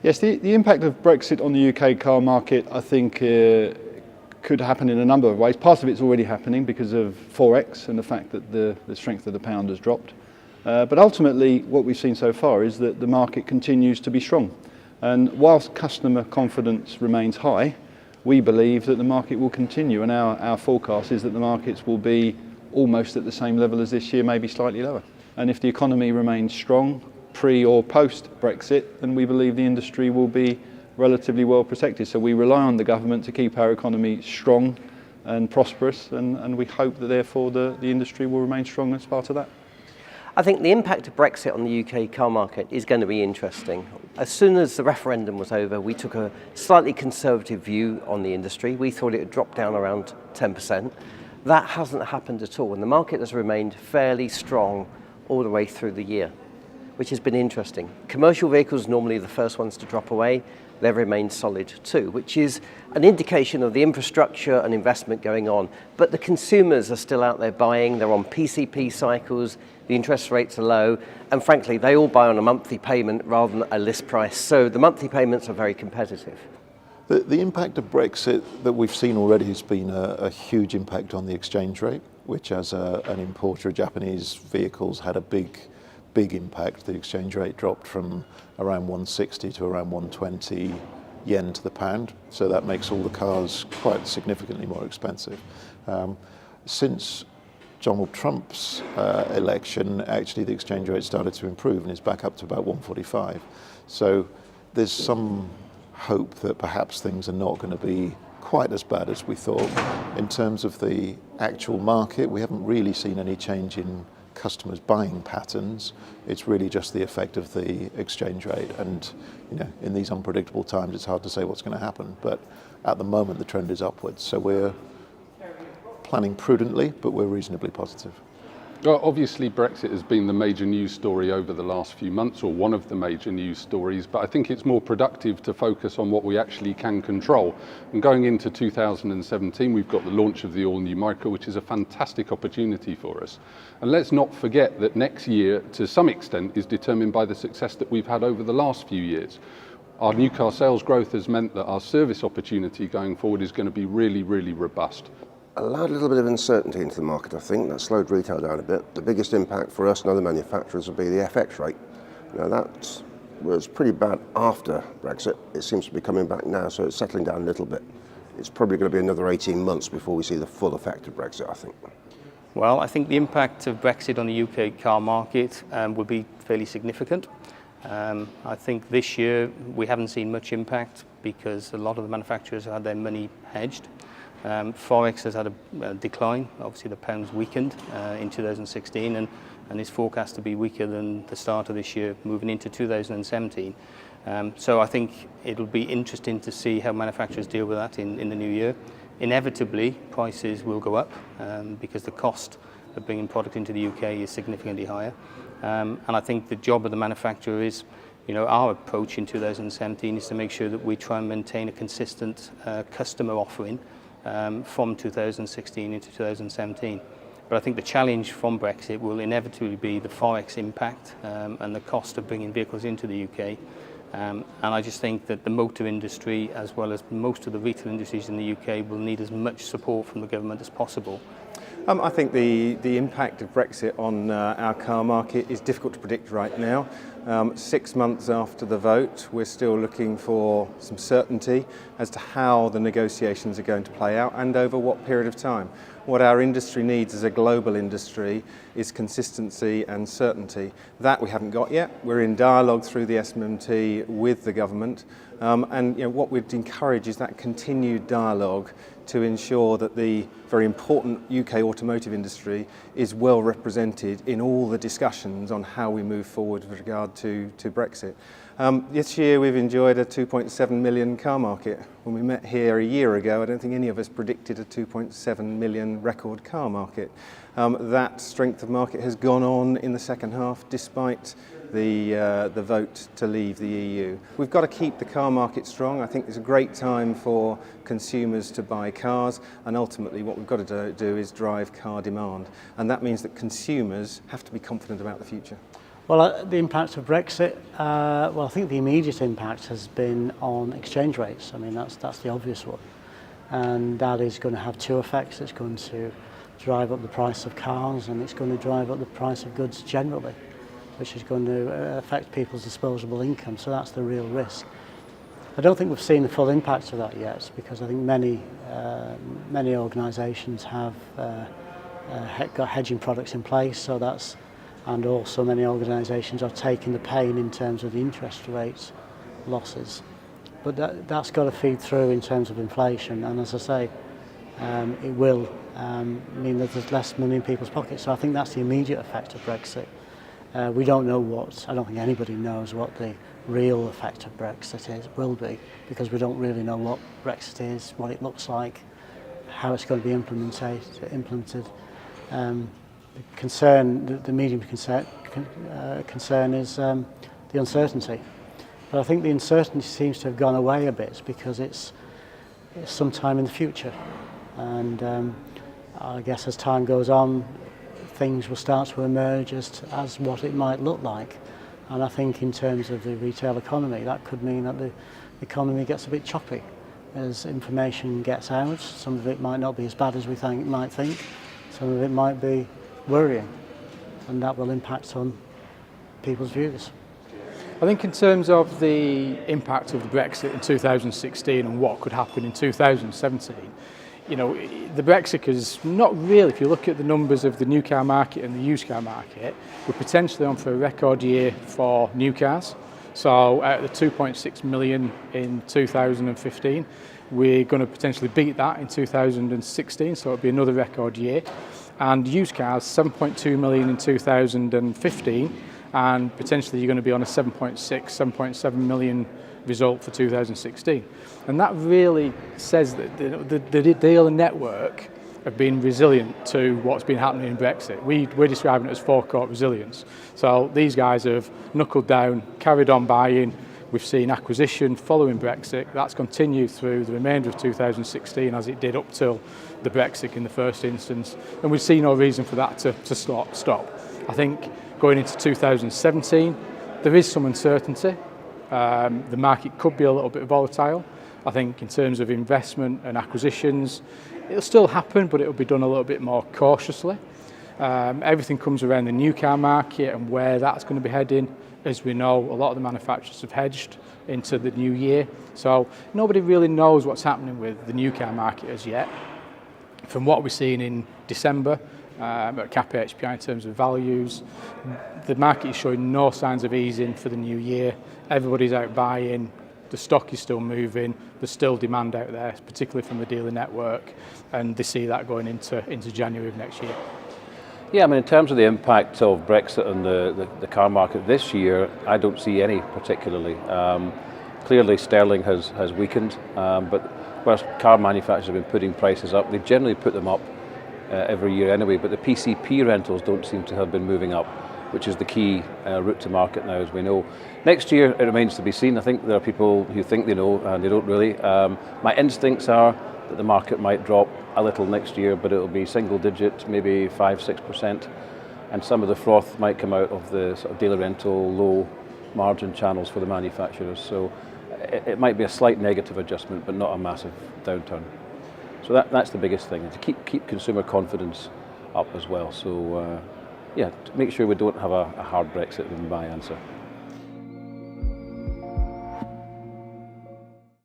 Yes, the impact of Brexit on the UK car market, I think, could happen in a number of ways. Part of it's already happening because of Forex and the fact that the strength of the pound has dropped. But ultimately, what we've seen so far is that the market continues to be strong. And whilst customer confidence remains high, we believe that the market will continue, and our forecast is that the markets will be almost at the same level as this year, maybe slightly lower. And if the economy remains strong, pre or post Brexit, then we believe the industry will be relatively well protected. So we rely on the government to keep our economy strong and prosperous, and we hope that therefore the industry will remain strong as part of that. I think the impact of Brexit on the UK car market is going to be interesting. As soon as the referendum was over, we took a slightly conservative view on the industry. We thought it would drop down around 10%. That hasn't happened at all, and the market has remained fairly strong all the way through the year, which has been interesting. Commercial vehicles, normally the first ones to drop away, they've remained solid too, which is an indication of the infrastructure and investment going on. But the consumers are still out there buying, they're on PCP cycles, the interest rates are low, and frankly, they all buy on a monthly payment rather than a list price. So the monthly payments are very competitive. The impact of Brexit that we've seen already has been a huge impact on the exchange rate, which as an importer of Japanese vehicles had a big impact. The exchange rate dropped from around 160 to around 120 yen to the pound, so that makes all the cars quite significantly more expensive. Since Donald Trump's election, actually the exchange rate started to improve and is back up to about 145. So there's some hope that perhaps things are not going to be quite as bad as we thought. In terms of the actual market, we haven't really seen any change in customers' buying patterns. It's really just the effect of the exchange rate, and in these unpredictable times it's hard to say what's going to happen, but at the moment the trend is upwards, so we're planning prudently, but we're reasonably positive. Well, obviously Brexit has been the major news story over the last few months, or one of the major news stories, but I think it's more productive to focus on what we actually can control. And going into 2017, we've got the launch of the all-new Micra, which is a fantastic opportunity for us. And let's not forget that next year, to some extent, is determined by the success that we've had over the last few years. Our new car sales growth has meant that our service opportunity going forward is going to be really, really robust. Allowed a little bit of uncertainty into the market, I think. That slowed retail down a bit. The biggest impact for us and other manufacturers will be the FX rate. Now that was pretty bad after Brexit. It seems to be coming back now, so it's settling down a little bit. It's probably going to be another 18 months before we see the full effect of Brexit, I think. Well, I think the impact of Brexit on the UK car market will be fairly significant. I think this year we haven't seen much impact because a lot of the manufacturers had their money hedged. Forex has had a decline. Obviously the pound's weakened in 2016 and is forecast to be weaker than the start of this year moving into 2017. So I think it'll be interesting to see how manufacturers deal with that in the new year. Inevitably prices will go up because the cost of bringing product into the UK is significantly higher. And I think the job of the manufacturer is, our approach in 2017 is to make sure that we try and maintain a consistent customer offering from 2016 into 2017. But I think the challenge from Brexit will inevitably be the Forex impact and the cost of bringing vehicles into the UK. And I just think that the motor industry, as well as most of the retail industries in the UK, will need as much support from the government as possible. I think the impact of Brexit on our car market is difficult to predict right now. 6 months after the vote, we're still looking for some certainty as to how the negotiations are going to play out and over what period of time. What our industry needs as a global industry is consistency and certainty. That we haven't got yet. We're in dialogue through the SMMT with the government, and what we'd encourage is that continued dialogue to ensure that the very important UK automotive industry is well represented in all the discussions on how we move forward with regard to Brexit. This year we've enjoyed a 2.7 million car market. When we met here a year ago, I don't think any of us predicted a 2.7 million record car market. That strength of market has gone on in the second half despite the vote to leave the EU. We've got to keep the car market strong. I think it's a great time for consumers to buy cars, and ultimately what we've got to do is drive car demand, and that means that consumers have to be confident about the future. Well, the impact of Brexit, well, I think the immediate impact has been on exchange rates. I mean, that's the obvious one. And that is going to have two effects. It's going to drive up the price of cars, and it's going to drive up the price of goods generally, which is going to affect people's disposable income. So that's the real risk. I don't think we've seen the full impact of that yet, because I think many organisations have got hedging products in place. So that's, and also many organisations are taking the pain in terms of the interest rates losses. But that's got to feed through in terms of inflation, and as I say, it will mean that there's less money in people's pockets. So I think that's the immediate effect of Brexit. We don't know I don't think anybody knows what the real effect of Brexit will be, because we don't really know what Brexit is, what it looks like, how it's going to be implemented. The medium concern is the uncertainty. But I think the uncertainty seems to have gone away a bit, because it's sometime in the future. And I guess as time goes on, things will start to emerge as what it might look like. And I think in terms of the retail economy, that could mean that the economy gets a bit choppy as information gets out. Some of it might not be as bad as we might think. Some of it might be worrying, and that will impact on people's views. I think in terms of the impact of the Brexit in 2016 and what could happen in 2017, the Brexit is not really, if you look at the numbers of the new car market and the used car market, we're potentially on for a record year for new cars. So out of the 2.6 million in 2015, we're going to potentially beat that in 2016, so it'll be another record year. And used cars, 7.2 million in 2015, and potentially you're going to be on a 7.7 million result for 2016. And that really says that the dealer network have been resilient to what's been happening in Brexit. We're describing it as forecourt resilience. So these guys have knuckled down, carried on buying. We've seen acquisition following Brexit. That's continued through the remainder of 2016, as it did up till the Brexit in the first instance. And we see no reason for that to stop. I think going into 2017, there is some uncertainty. The market could be a little bit volatile. I think in terms of investment and acquisitions, it'll still happen, but it'll be done a little bit more cautiously. Everything comes around the new car market and where that's going to be heading. As we know, a lot of the manufacturers have hedged into the new year. So nobody really knows what's happening with the new car market as yet. From what we're seeing in December, at CAP HPI in terms of values, the market is showing no signs of easing for the new year. Everybody's out buying, the stock is still moving, there's still demand out there, particularly from the dealer network, and they see that going into January of next year. Yeah, I mean, in terms of the impact of Brexit on the car market this year, I don't see any particularly. Clearly sterling has weakened, but whereas car manufacturers have been putting prices up, they generally put them up every year anyway, but the PCP rentals don't seem to have been moving up, which is the key route to market now, as we know. Next year, it remains to be seen. I think there are people who think they know, and they don't really. My instincts are that the market might drop a little next year, but it'll be single digit, maybe 5-6%, and some of the froth might come out of the sort of dealer rental, low margin channels for the manufacturers. So it might be a slight negative adjustment, but not a massive downturn. So that's the biggest thing, to keep consumer confidence up as well. So yeah, to make sure we don't have a hard Brexit would be my answer.